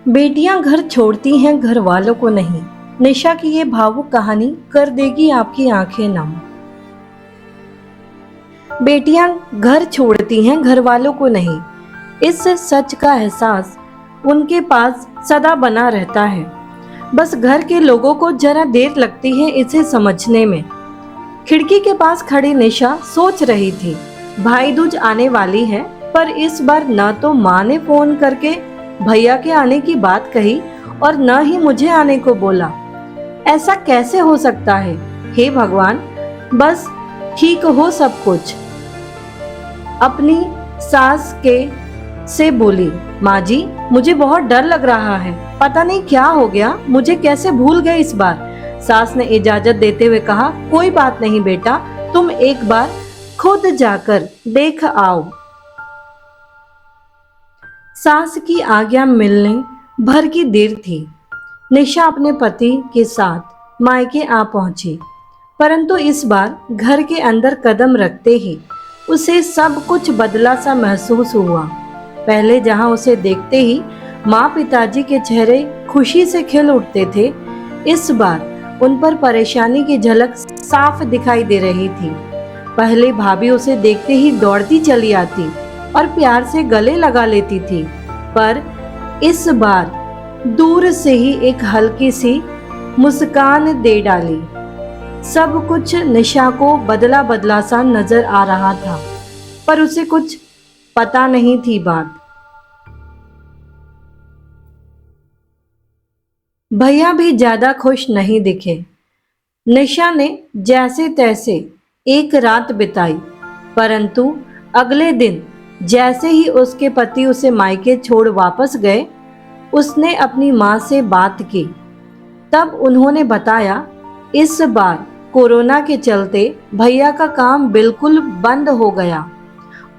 बेटियां घर छोड़ती हैं घर वालों को नहीं। निशा की ये भावुक कहानी कर देगी आपकी आंखें नम। बेटियां घर छोड़ती हैं घर वालों को नहीं। इस सच का एहसास उनके पास सदा बना रहता है। बस घर के लोगों को जरा देर लगती है इसे समझने में। खिड़की के पास खड़ी निशा सोच रही थी, भाई दूज आने वाली है, पर इस बार न तो माँ ने फोन करके भैया के आने की बात कही और न ही मुझे आने को बोला। ऐसा कैसे हो सकता है? हे भगवान, बस ठीक हो सब कुछ। अपनी सास के से बोली, माँ जी मुझे बहुत डर लग रहा है, पता नहीं क्या हो गया, मुझे कैसे भूल गए इस बार। सास ने इजाजत देते हुए कहा, कोई बात नहीं बेटा, तुम एक बार खुद जाकर देख आओ। सास की आज्ञा मिलने भर की देर थी। निशा अपने पति के साथ मायके आ पहुंची, परंतु इस बार घर के अंदर कदम रखते ही उसे सब कुछ बदला सा महसूस हुआ। पहले जहां उसे देखते ही माँ पिताजी के चेहरे खुशी से खिल उठते थे, इस बार उन पर परेशानी की झलक साफ दिखाई दे रही थी। पहले भाभी उसे देखते ही दौड़ती चली आती और प्यार से गले लगा लेती थी, पर इस बार दूर से ही एक हल्की सी मुस्कान दे डाली। सब कुछ निशा को बदला बदला सा नजर आ रहा था, पर उसे कुछ पता नहीं थी बात। भैया भी ज्यादा खुश नहीं दिखे। निशा ने जैसे तैसे एक रात बिताई, परंतु अगले दिन जैसे ही उसके पति उसे मायके छोड़ वापस गए, उसने अपनी माँ से बात की। तब उन्होंने बताया, इस बार कोरोना के चलते भैया का काम बिल्कुल बंद हो गया,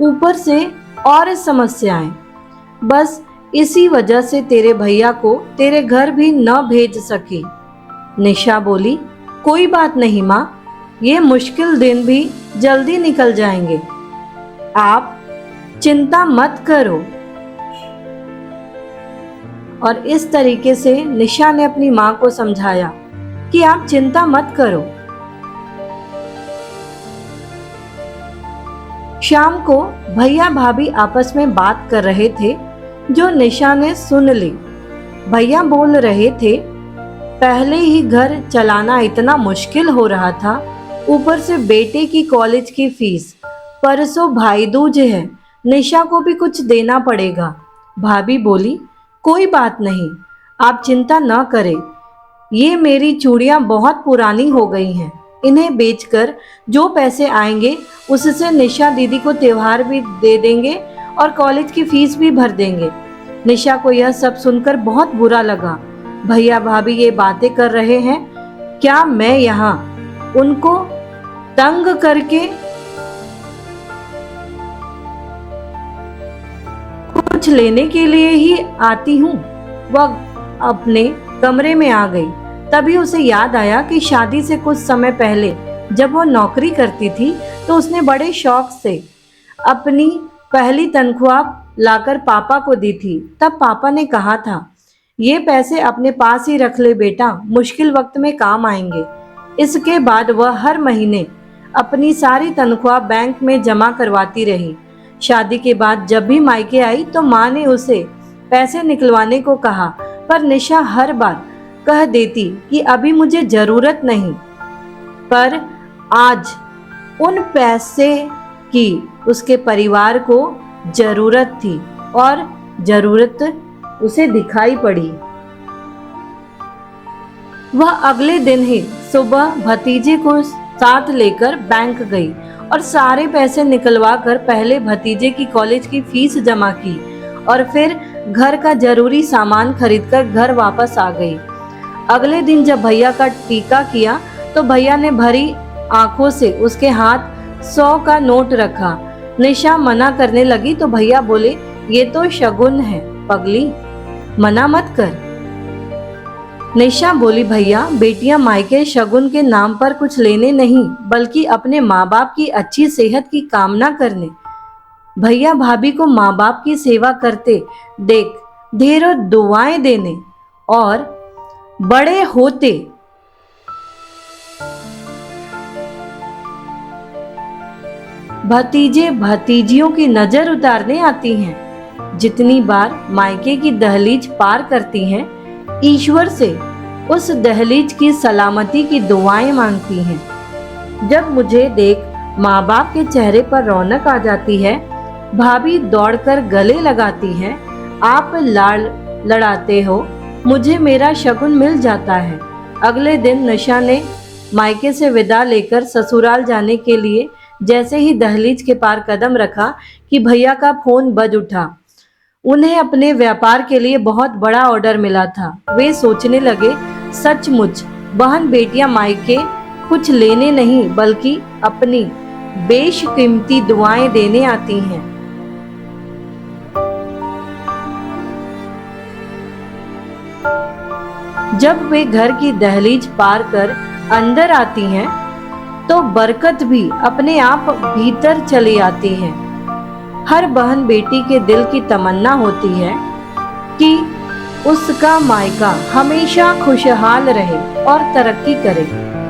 ऊपर से और समस्याएं। बस इसी वजह से तेरे भैया को तेरे घर भी न भेज सकी। निशा बोली, कोई बात नहीं माँ, ये मुश्किल दिन भी जल्दी निकल जाएंगे, आप चिंता मत करो। और इस तरीके से निशा ने अपनी माँ को समझाया कि आप चिंता मत करो। शाम को भैया भाभी आपस में बात कर रहे थे, जो निशा ने सुन ली। भैया बोल रहे थे, पहले ही घर चलाना इतना मुश्किल हो रहा था, ऊपर से बेटे की कॉलेज की फीस, परसों भाई दूज है, निशा को भी कुछ देना पड़ेगा। भाभी बोली, कोई बात नहीं, आप चिंता न करें, ये मेरी चूड़ियां बहुत पुरानी हो गई हैं, इन्हें बेचकर जो पैसे आएंगे उससे निशा दीदी को त्योहार भी दे देंगे और कॉलेज की फीस भी भर देंगे। निशा को यह सब सुनकर बहुत बुरा लगा। भैया भाभी ये बातें कर रहे हैं, क्या मैं यहाँ उनको तंग करके कुछ लेने के लिए ही आती हूँ? वह अपने कमरे में आ गई। तभी उसे याद आया कि शादी से कुछ समय पहले जब वो नौकरी करती थी तो उसने बड़े शौक से अपनी पहली तनख्वाह लाकर पापा को दी थी। तब पापा ने कहा था, ये पैसे अपने पास ही रख ले बेटा, मुश्किल वक्त में काम आएंगे। इसके बाद वह हर महीने अपनी सारी तनख्वाह बैंक में जमा करवाती रही। शादी के बाद जब भी मायके आई तो माँ ने उसे पैसे निकलवाने को कहा, पर निशा हर बार कह देती कि अभी मुझे जरूरत नहीं। पर आज उन पैसे की उसके परिवार को जरूरत थी और जरूरत उसे दिखाई पड़ी। वह अगले दिन ही सुबह भतीजे को साथ लेकर बैंक गई और सारे पैसे निकलवा कर पहले भतीजे की कॉलेज की फीस जमा की और फिर घर का जरूरी सामान खरीदकर घर वापस आ गई। अगले दिन जब भैया का टीका किया तो भैया ने भरी आंखों से उसके हाथ 100 का नोट रखा। निशा मना करने लगी तो भैया बोले, ये तो शगुन है पगली, मना मत कर। निशा बोली, भैया बेटियां मायके शगुन के नाम पर कुछ लेने नहीं बल्कि अपने माँ बाप की अच्छी सेहत की कामना करने। भैया भाभी को माँ बाप की सेवा करते देख ढेरों दुआएं देने और बड़े होते भतीजे भतीजियों की नजर उतारने आती हैं। जितनी बार मायके की दहलीज पार करती हैं, ईश्वर से उस दहलीज की सलामती की दुआएं मांगती हैं। जब मुझे देख माँ बाप के चेहरे पर रौनक आ जाती है, भाभी दौड़कर गले लगाती हैं, आप लाड़ लड़ाते हो, मुझे मेरा शगुन मिल जाता है। अगले दिन निशा ने मायके से विदा लेकर ससुराल जाने के लिए जैसे ही दहलीज के पार कदम रखा कि भैया का फोन बज उठा। उन्हें अपने व्यापार के लिए बहुत बड़ा ऑर्डर मिला था। वे सोचने लगे, सचमुच बहन बेटियां मायके कुछ लेने नहीं बल्कि अपनी बेशकीमती दुआएं देने आती हैं। जब वे घर की दहलीज पार कर अंदर आती हैं, तो बरकत भी अपने आप भीतर चली आती है। हर बहन बेटी के दिल की तमन्ना होती है कि उसका मायका हमेशा खुशहाल रहे और तरक्की करे।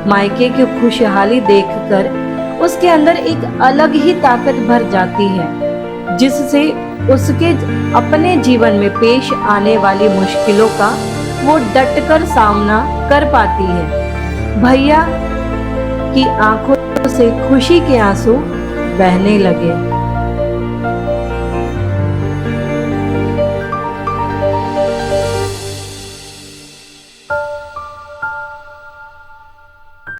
मायके की खुशहाली देखकर उसके अंदर एक अलग ही ताकत भर जाती है, जिससे उसके अपने जीवन में पेश आने वाली मुश्किलों का वो डटकर सामना कर पाती है। भैया की आंखों से खुशी के आंसू बहने लगे।